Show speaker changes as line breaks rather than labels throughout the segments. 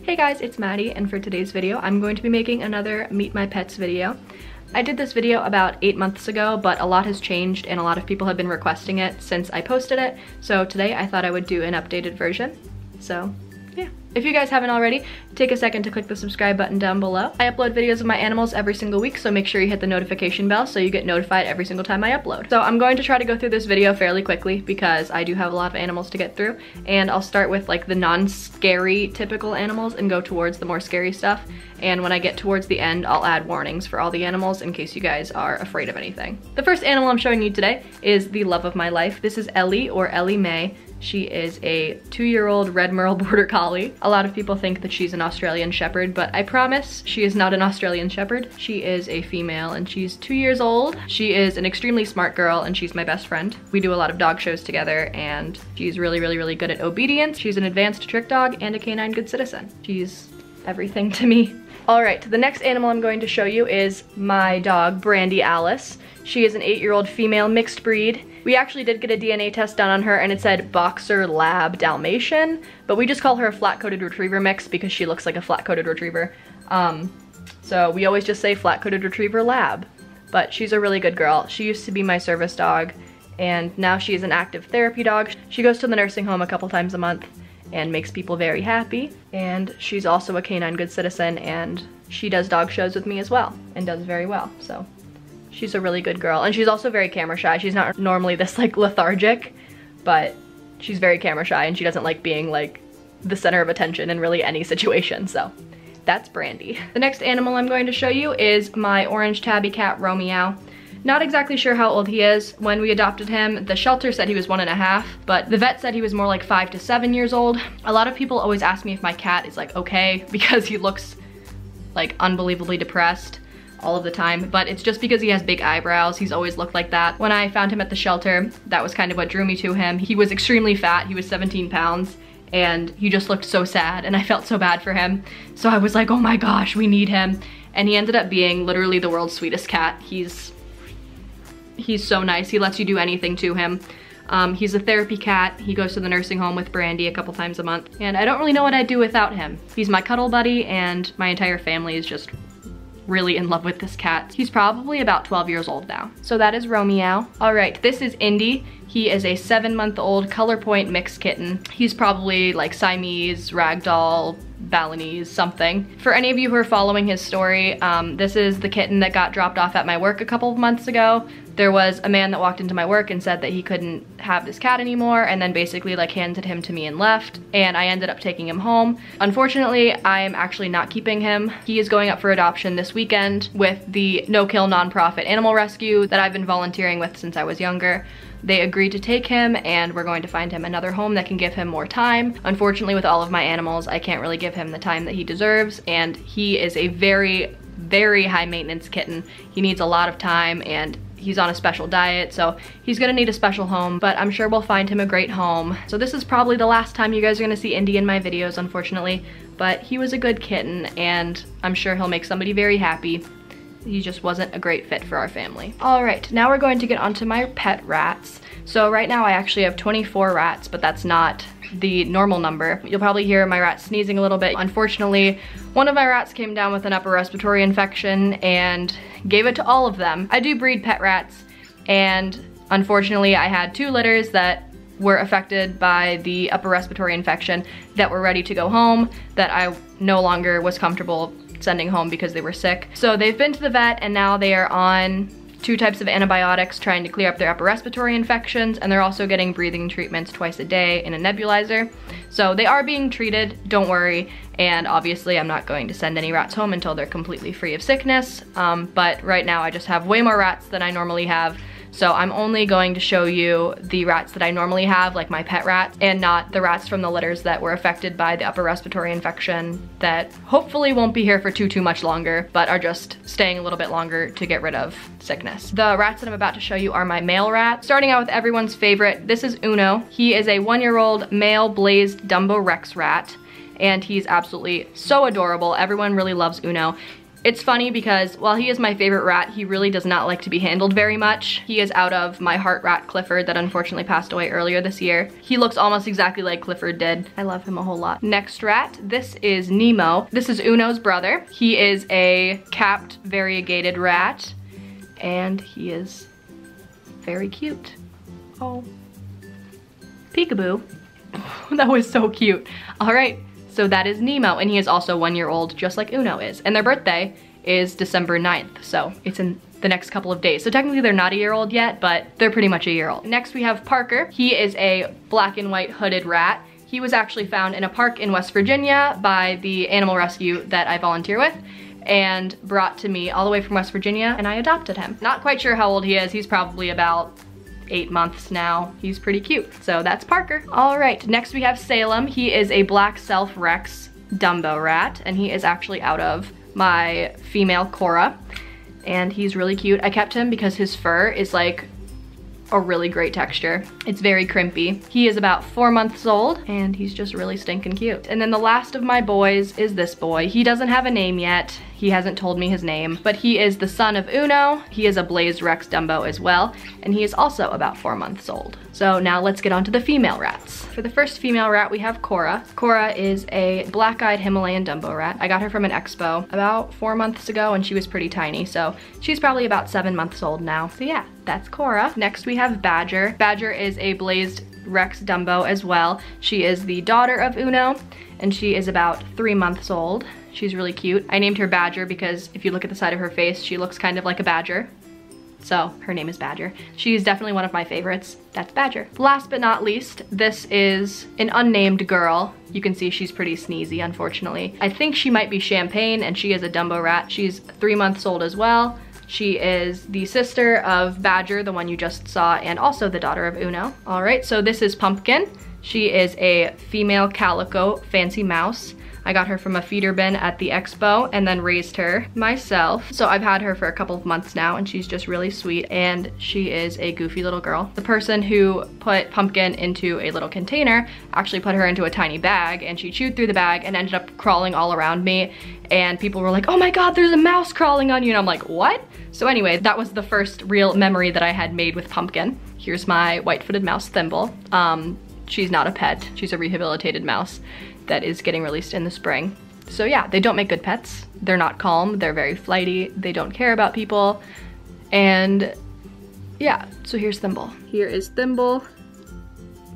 Hey guys, it's Maddie, and for today's video, I'm going to be making another Meet My Pets video. I did this video about 8 months ago, but a lot has changed and a lot of people have been requesting it since I posted it. So today I thought I would do an updated version. So yeah. If you guys haven't already, take a second to click the subscribe button down below. I upload videos of my animals every single week, so make sure you hit the notification bell so you get notified every single time I upload. So I'm going to try to go through this video fairly quickly because I do have a lot of animals to get through, and I'll start with like the non-scary typical animals and go towards the more scary stuff. And when I get towards the end, I'll add warnings for all the animals in case you guys are afraid of anything. The first animal I'm showing you today is the love of my life. This is Ellie, or Ellie Mae. She is a 2-year-old red merle border collie. A lot of people think that she's an Australian shepherd, but I promise she is not an Australian shepherd. She is a female and she's 2 years old. She is an extremely smart girl and she's my best friend. We do a lot of dog shows together and she's really good at obedience. She's an advanced trick dog and a canine good citizen. She's everything to me. All right, the next animal I'm going to show you is my dog, Brandi Alice. She is an 8-year-old female mixed breed. We actually did get a DNA test done on her and it said Boxer Lab Dalmatian, but we just call her a flat-coated retriever mix because she looks like a flat-coated retriever. So we always just say flat-coated retriever lab, but she's a really good girl. She used to be my service dog and now she is an active therapy dog. She goes to the nursing home a couple times a month and makes people very happy. And she's also a canine good citizen and she does dog shows with me as well and does very well. So she's a really good girl. And she's also very camera shy. She's not normally this like lethargic, but she's very camera shy and she doesn't like being like the center of attention in really any situation. So that's Brandi. The next animal I'm going to show you is my orange tabby cat, Romeo. Not exactly sure how old he is. When we adopted him, the shelter said he was 1.5, but the vet said he was more like 5 to 7 years old. A lot of people always ask me if my cat is like okay because he looks like unbelievably depressed all of the time, but it's just because he has big eyebrows. He's always looked like that. When I found him at the shelter, that was kind of what drew me to him. He was extremely fat. He was 17 pounds and he just looked so sad and I felt so bad for him. So I was like, oh my gosh, we need him. And he ended up being literally the world's sweetest cat. He's so nice. He lets you do anything to him. He's a therapy cat. He goes to the nursing home with Brandi a couple times a month. And I don't really know what I'd do without him. He's my cuddle buddy and my entire family is just really in love with this cat. He's probably about 12 years old now. So that is Romeo. All right, this is Indy. He is a 7-month-old color point mixed kitten. He's probably like Siamese, Ragdoll, Balinese, something. For any of you who are following his story, this is the kitten that got dropped off at my work a couple of months ago. There was a man that walked into my work and said that he couldn't have this cat anymore and then basically like handed him to me and left, and I ended up taking him home. Unfortunately, I am actually not keeping him. He is going up for adoption this weekend with the no-kill nonprofit animal rescue that I've been volunteering with since I was younger. They agreed to take him and we're going to find him another home that can give him more time. Unfortunately, with all of my animals, I can't really give him the time that he deserves, and he is a very high maintenance kitten. He needs a lot of time and he's on a special diet, so he's gonna need a special home, but I'm sure we'll find him a great home. So this is probably the last time you guys are gonna see Indy in my videos, unfortunately, but he was a good kitten and I'm sure he'll make somebody very happy. He just wasn't a great fit for our family. All right, now we're going to get onto my pet rats. So right now I actually have 24 rats, but that's not the normal number. You'll probably hear my rat sneezing a little bit. Unfortunately, one of my rats came down with an upper respiratory infection and gave it to all of them. I do breed pet rats, and unfortunately I had 2 litters that were affected by the upper respiratory infection that were ready to go home that I no longer was comfortable sending home because they were sick. So they've been to the vet and now they are on 2 types of antibiotics trying to clear up their upper respiratory infections, and they're also getting breathing treatments twice a day in a nebulizer. So they are being treated, don't worry, and obviously I'm not going to send any rats home until they're completely free of sickness, but right now I just have way more rats than I normally have. So I'm only going to show you the rats that I normally have, like my pet rats, and not the rats from the litters that were affected by the upper respiratory infection that hopefully won't be here for too much longer, but are just staying a little bit longer to get rid of sickness. The rats that I'm about to show you are my male rats. Starting out with everyone's favorite, this is Uno. He is a 1-year-old male blazed Dumbo Rex rat, and he's absolutely so adorable. Everyone really loves Uno. It's funny because while he is my favorite rat, he really does not like to be handled very much. He is out of my heart rat Clifford that unfortunately passed away earlier this year. He looks almost exactly like Clifford did. I love him a whole lot. Next rat, this is Nemo. This is Uno's brother. He is a capped variegated rat and he is very cute. Oh, peekaboo. That was so cute. All right. So that is Nemo, and he is also 1 year old, just like Uno is. And their birthday is December 9th, so it's in the next couple of days. So technically they're not a year old yet, but they're pretty much a year old. Next we have Parker. He is a black and white hooded rat. He was actually found in a park in West Virginia by the animal rescue that I volunteer with and brought to me all the way from West Virginia, and I adopted him. Not quite sure how old he is. He's probably about 8 months now. He's pretty cute. So that's Parker. All right, next we have Salem. He is a black self-rex Dumbo rat, and he is actually out of my female Cora, and he's really cute. I kept him because his fur is like a really great texture. It's very crimpy. He is about 4 months old, and he's just really stinking cute. And then the last of my boys is this boy. He doesn't have a name yet. He hasn't told me his name, but he is the son of Uno. He is a Blazed Rex Dumbo as well, and he is also about 4 months old. So now let's get on to the female rats. For the first female rat, we have Cora. Cora is a black-eyed Himalayan Dumbo rat. I got her from an expo about 4 months ago, and she was pretty tiny, so she's probably about 7 months old now. So yeah, that's Cora. Next we have Badger. Badger is a Blazed Rex Dumbo as well. She is the daughter of Uno, and she is about 3 months old. She's really cute. I named her Badger because if you look at the side of her face, she looks kind of like a badger. So her name is Badger. She's definitely one of my favorites. That's Badger. Last but not least, this is an unnamed girl. You can see she's pretty sneezy, unfortunately. I think she might be Champagne, and she is a Dumbo rat. She's 3 months old as well. She is the sister of Badger, the one you just saw, and also the daughter of Uno. All right, so this is Pumpkin. She is a female calico fancy mouse. I got her from a feeder bin at the expo and then raised her myself. So I've had her for a couple of months now, and she's just really sweet, and she is a goofy little girl. The person who put Pumpkin into a little container actually put her into a tiny bag, and she chewed through the bag and ended up crawling all around me, and people were like, oh my god, there's a mouse crawling on you, and I'm like, what? So anyway, that was the first real memory that I had made with Pumpkin. Here's my white-footed mouse Thimble. She's not a pet, she's a rehabilitated mouse that is getting released in the spring. So yeah, they don't make good pets. They're not calm, they're very flighty, they don't care about people, and yeah, so here's Thimble. Here is Thimble,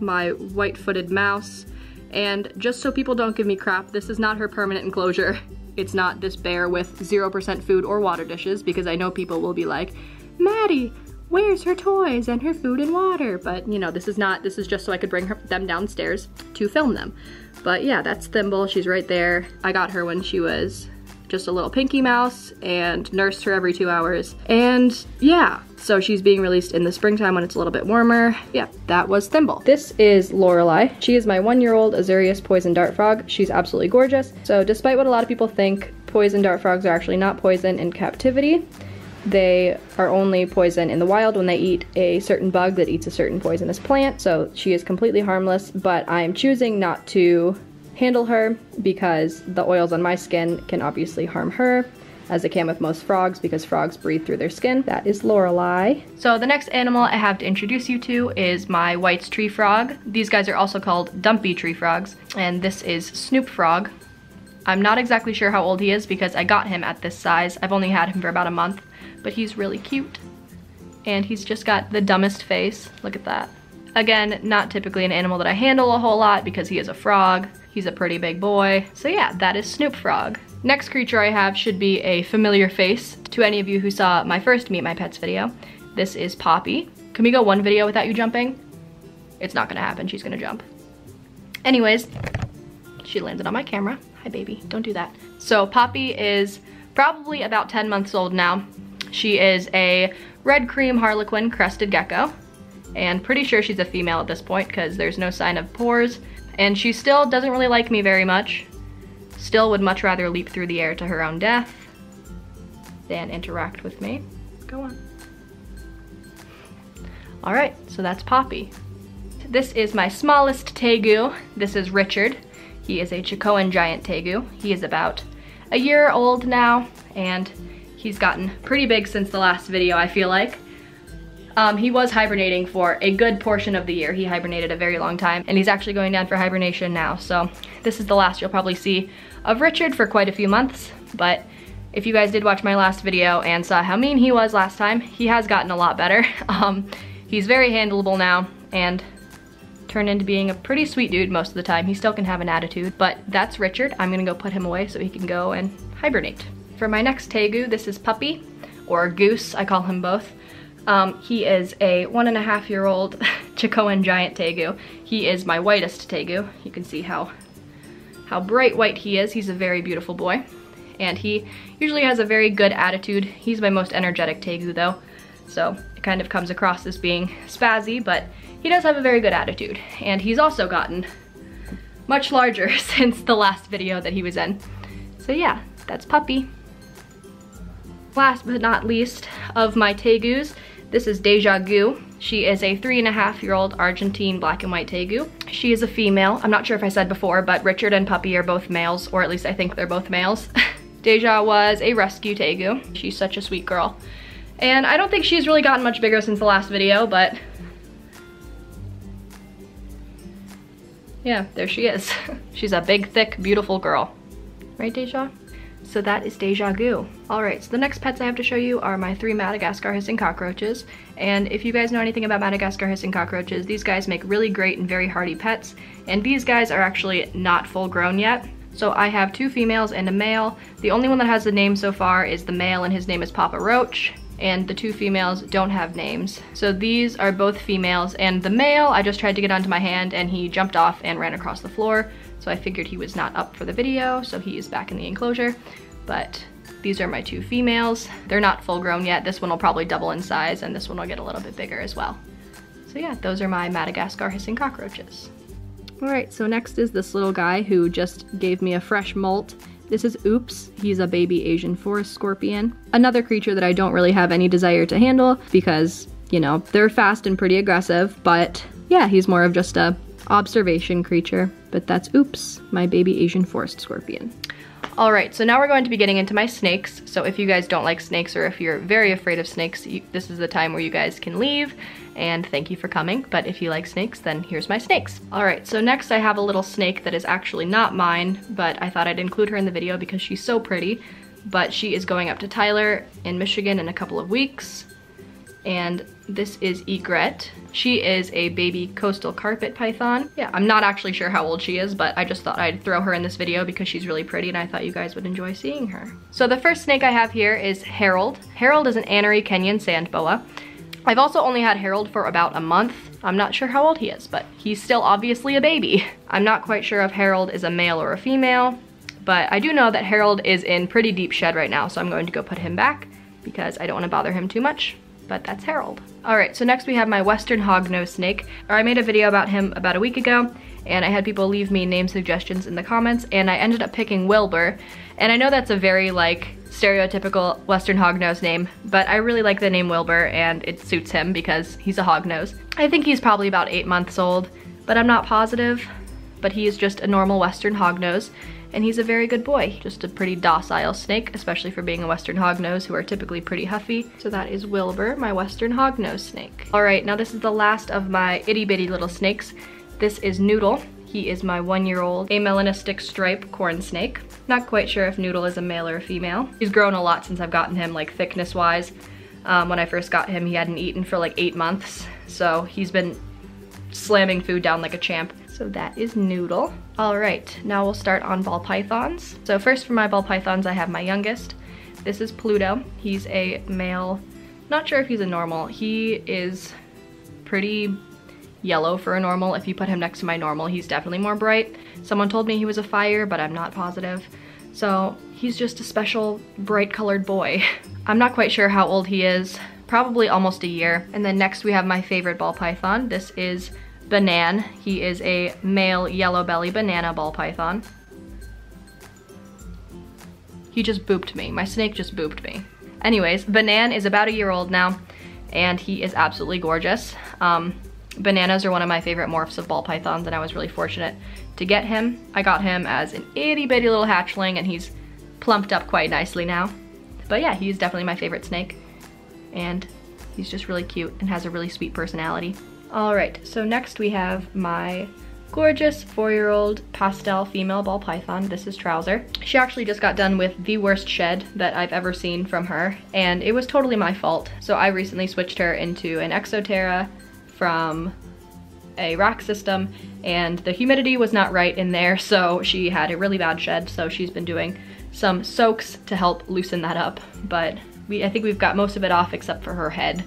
my white-footed mouse, and just so people don't give me crap, this is not her permanent enclosure. It's not this bear with 0% food or water dishes, because I know people will be like, Maddie, where's her toys and her food and water? But you know, this is just so I could bring them downstairs to film them. But yeah, that's Thimble, she's right there. I got her when she was just a little pinky mouse and nursed her every 2 hours. And yeah, so she's being released in the springtime when it's a little bit warmer. Yeah, that was Thimble. This is Lorelei. She is my 1-year-old Azurius poison dart frog. She's absolutely gorgeous. So despite what a lot of people think, poison dart frogs are actually not poison in captivity. They are only poison in the wild when they eat a certain bug that eats a certain poisonous plant. So she is completely harmless, but I'm choosing not to handle her because the oils on my skin can obviously harm her, as they can with most frogs because frogs breathe through their skin. That is Lorelei. So the next animal I have to introduce you to is my White's tree frog. These guys are also called dumpy tree frogs, and this is Snoop Frog. I'm not exactly sure how old he is because I got him at this size. I've only had him for about a month, but he's really cute. And he's just got the dumbest face. Look at that. Again, not typically an animal that I handle a whole lot because he is a frog. He's a pretty big boy. So yeah, that is Snoop Frog. Next creature I have should be a familiar face to any of you who saw my first Meet My Pets video. This is Papi. Can we go one video without you jumping? It's not gonna happen, she's gonna jump. Anyways, she landed on my camera. Hi baby, don't do that. So Papi is probably about 10 months old now. She is a red cream harlequin crested gecko, and pretty sure she's a female at this point because there's no sign of pores, and she still doesn't really like me very much. Still would much rather leap through the air to her own death than interact with me. Go on. All right, so that's Papi. This is my smallest Tegu. This is Richard. He is a Chicoan giant Tegu. He is about a year old now, and he's gotten pretty big since the last video, I feel like. He was hibernating for a good portion of the year. He hibernated a very long time, and he's actually going down for hibernation now. So this is the last you'll probably see of Richard for quite a few months. But if you guys did watch my last video and saw how mean he was last time, he has gotten a lot better. He's very handleable now and turned into being a pretty sweet dude most of the time. He still can have an attitude, but that's Richard. I'm gonna go put him away so he can go and hibernate. For my next Tegu, this is Papi, or Goose, I call him both. He is a 1.5-year-old Chicoan giant Tegu. He is my whitest Tegu. You can see how bright white he is. He's a very beautiful boy. And he usually has a very good attitude. He's my most energetic Tegu though. So it kind of comes across as being spazzy, but he does have a very good attitude. And he's also gotten much larger since the last video that he was in. So yeah, that's Papi. Last but not least of my Tegus, this is Deja Gu. She is a 3.5-year-old Argentine black and white Tegu. She is a female. I'm not sure if I said before, but Richard and Papi are both males, or at least I think they're both males. Deja was a rescue Tegu. She's such a sweet girl. And I don't think she's really gotten much bigger since the last video, but yeah, there she is. She's a big, thick, beautiful girl. Right, Deja? So that is Deja Gu. Alright, so the next pets I have to show you are my 3 Madagascar hissing cockroaches. And if you guys know anything about Madagascar hissing cockroaches, these guys make really great and very hardy pets. And these guys are actually not full grown yet. So I have 2 females and a male. The only one that has a name so far is the male, and his name is Papa Roach. And the 2 females don't have names. So these are both females, and the male I just tried to get onto my hand and he jumped off and ran across the floor. So I figured he was not up for the video, so he is back in the enclosure. But these are my 2 females. They're not full grown yet. This one will probably double in size, and this one will get a little bit bigger as well. So yeah, those are my Madagascar hissing cockroaches. Alright, so next is this little guy who just gave me a fresh molt. This is Oops. He's a baby Asian forest scorpion. Another creature that I don't really have any desire to handle because, you know, they're fast and pretty aggressive, but yeah, he's more of just a observation creature. But that's Oops, my baby Asian forest scorpion. Alright, so now we're going to be getting into my snakes. So if you guys don't like snakes, or if you're very afraid of snakes, this is the time where you guys can leave, and thank you for coming. But if you like snakes, then here's my snakes. Alright, so next I have a little snake that is actually not mine, but I thought I'd include her in the video because she's so pretty. But she is going up to Tyler in Michigan in a couple of weeks. And this is Egret. She is a baby coastal carpet python. Yeah, I'm not actually sure how old she is, but I just thought I'd throw her in this video because she's really pretty and I thought you guys would enjoy seeing her. So the first snake I have here is Harold. Harold is an Anery Kenyan sand boa. I've also only had Harold for about a month. I'm not sure how old he is, but he's still obviously a baby. I'm not quite sure if Harold is a male or a female, but I do know that Harold is in pretty deep shed right now, so I'm going to go put him back because I don't want to bother him too much. But that's Harold. Alright, so next we have my Western Hognose snake. I made a video about him about a week ago, and I had people leave me name suggestions in the comments, and I ended up picking Wilbur. And I know that's a very, like, stereotypical Western Hognose name, but I really like the name Wilbur, and it suits him because he's a hognose. I think he's probably about 8 months old, but I'm not positive. But he is just a normal Western Hognose, and he's a very good boy. Just a pretty docile snake, especially for being a Western Hognose, who are typically pretty huffy. So that is Wilbur, my Western Hognose snake. Alright, now this is the last of my itty bitty little snakes. This is Noodle. He is my 1-year-old amelanistic stripe corn snake. Not quite sure if Noodle is a male or a female. He's grown a lot since I've gotten him, like thickness wise. When I first got him, he hadn't eaten for like 8 months. So he's been slamming food down like a champ. So that is Noodle. All right, now we'll start on ball pythons. So first for my ball pythons, I have my youngest. This is Pluto. He's a male, not sure if he's a normal. He is pretty yellow for a normal. If you put him next to my normal, he's definitely more bright. Someone told me he was a fire, but I'm not positive. So he's just a special bright colored boy. I'm not quite sure how old he is, probably almost a year. And then next we have my favorite ball python. This is Banan. He is a male yellow-bellied banana ball python. He just booped me. My snake just booped me. Anyways, Banan is about a year old now, and he is absolutely gorgeous. Bananas are one of my favorite morphs of ball pythons, and I was really fortunate to get him. I got him as an itty bitty little hatchling, and he's plumped up quite nicely now. But yeah, he's definitely my favorite snake, and he's just really cute and has a really sweet personality. All right, so next we have my gorgeous 4-year-old pastel female ball python. This is Trouser. She actually just got done with the worst shed that I've ever seen from her, and it was totally my fault. So I recently switched her into an Exoterra from a rack system, and the humidity was not right in there, so she had a really bad shed. So she's been doing some soaks to help loosen that up, but I think we've got most of it off except for her head.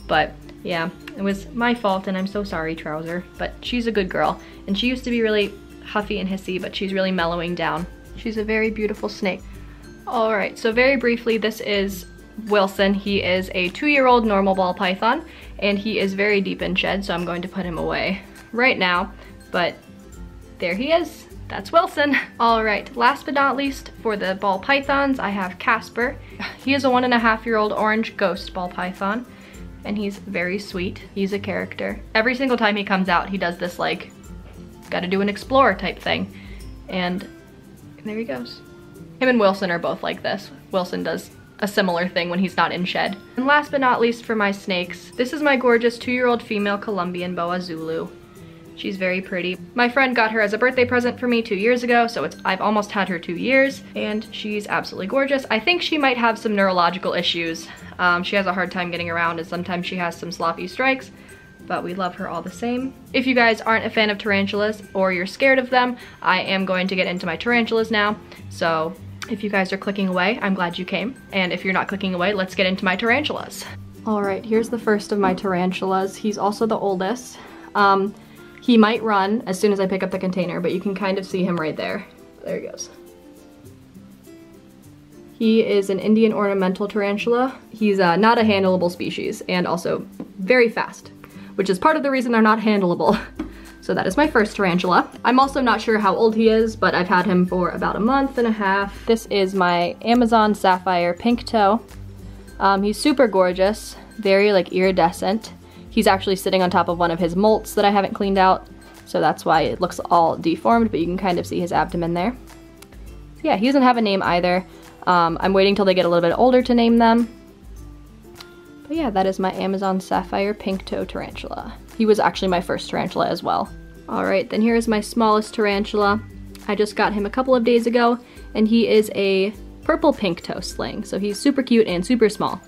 But yeah, it was my fault, and I'm so sorry, Trouser, but she's a good girl. And she used to be really huffy and hissy, but she's really mellowing down. She's a very beautiful snake. All right, so very briefly, this is Wilson. He is a 2-year-old normal ball python, and he is very deep in shed, so I'm going to put him away right now, but there he is. That's Wilson. All right, last but not least, for the ball pythons, I have Casper. He is a 1.5-year-old orange ghost ball python, and he's very sweet. He's a character. Every single time he comes out, he does this like, gotta do an explore type thing. And there he goes. Him and Wilson are both like this. Wilson does a similar thing when he's not in shed. And last but not least for my snakes, this is my gorgeous 2-year-old female Colombian Boa Zulu. She's very pretty. My friend got her as a birthday present for me 2 years ago, so I've almost had her 2 years, and she's absolutely gorgeous. I think she might have some neurological issues. She has a hard time getting around, and sometimes she has some sloppy strikes, but we love her all the same. If you guys aren't a fan of tarantulas or you're scared of them, I am going to get into my tarantulas now. So if you guys are clicking away, I'm glad you came. And if you're not clicking away, let's get into my tarantulas. All right, here's the first of my tarantulas. He's also the oldest. He might run as soon as I pick up the container, but you can kind of see him right there. There he goes. He is an Indian ornamental tarantula. He's not a handleable species, and also very fast, which is part of the reason they're not handleable. So that is my first tarantula. I'm also not sure how old he is, but I've had him for about a month and a half. This is my Amazon Sapphire pink toe. He's super gorgeous, very like iridescent. He's actually sitting on top of one of his molts that I haven't cleaned out, so that's why it looks all deformed, but you can kind of see his abdomen there. Yeah, he doesn't have a name either. I'm waiting till they get a little bit older to name them. But yeah, that is my Amazon Sapphire pink toe tarantula. He was actually my first tarantula as well. All right, then here is my smallest tarantula. I just got him a couple of days ago, and he is a purple pink toe sling, so he's super cute and super small.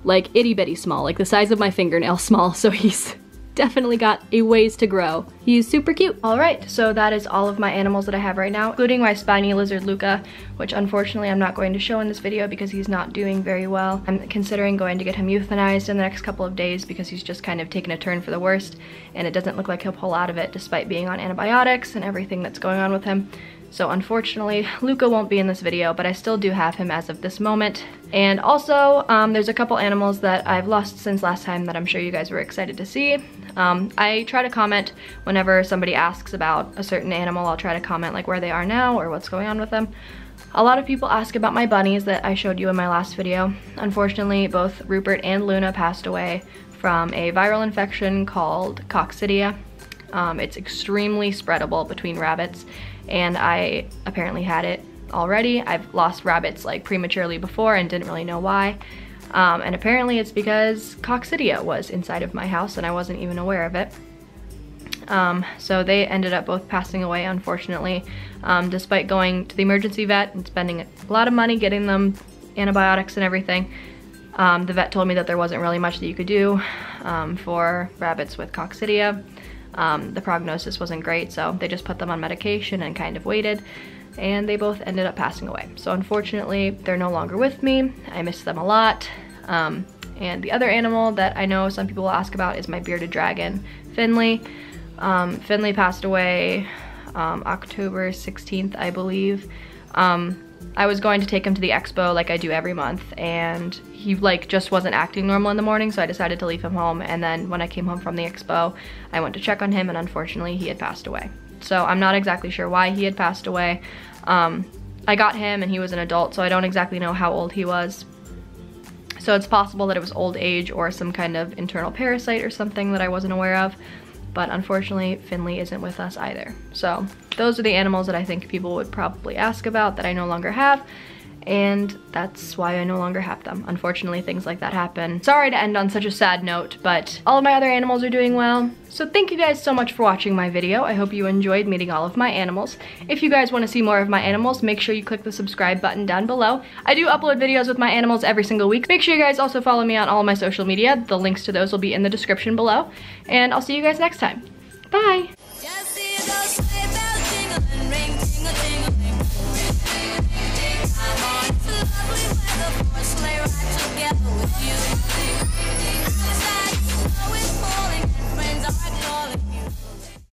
Like itty bitty small, like the size of my fingernail small, so he's definitely got a ways to grow. He's super cute. All right, so that is all of my animals that I have right now, including my spiny lizard Luca, which unfortunately I'm not going to show in this video because he's not doing very well. I'm considering going to get him euthanized in the next couple of days because he's just kind of taken a turn for the worst, and it doesn't look like he'll pull out of it despite being on antibiotics and everything that's going on with him. So unfortunately, Luca won't be in this video, but I still do have him as of this moment. And also, there's a couple animals that I've lost since last time that I'm sure you guys were excited to see. I try to comment whenever somebody asks about a certain animal. I'll try to comment like where they are now or what's going on with them. A lot of people ask about my bunnies that I showed you in my last video. Unfortunately, both Rupert and Luna passed away from a viral infection called coccidia. It's extremely spreadable between rabbits, and I apparently had it already. I've lost rabbits like prematurely before and didn't really know why. And apparently it's because coccidia was inside of my house and I wasn't even aware of it. So they ended up both passing away, unfortunately, despite going to the emergency vet and spending a lot of money getting them antibiotics and everything. The vet told me that there wasn't really much that you could do for rabbits with coccidia. The prognosis wasn't great, so they just put them on medication and kind of waited, and they both ended up passing away. So unfortunately, they're no longer with me. I miss them a lot. And the other animal that I know some people will ask about is my bearded dragon, Finley. Finley passed away October 16th, I believe. I was going to take him to the expo like I do every month, and he like just wasn't acting normal in the morning, so I decided to leave him home. And then when I came home from the expo, I went to check on him, and unfortunately he had passed away. So I'm not exactly sure why he had passed away. I got him and he was an adult, so I don't exactly know how old he was. So it's possible that it was old age or some kind of internal parasite or something that I wasn't aware of. But unfortunately, Finley isn't with us either. So those are the animals that I think people would probably ask about that I no longer have. and that's why I no longer have them. Unfortunately, things like that happen. Sorry to end on such a sad note, but all of my other animals are doing well. So thank you guys so much for watching my video. I hope you enjoyed meeting all of my animals. If you guys want to see more of my animals, make sure you click the subscribe button down below. I do upload videos with my animals every single week. Make sure you guys also follow me on all of my social media. The links to those will be in the description below. And I'll see you guys next time. Bye!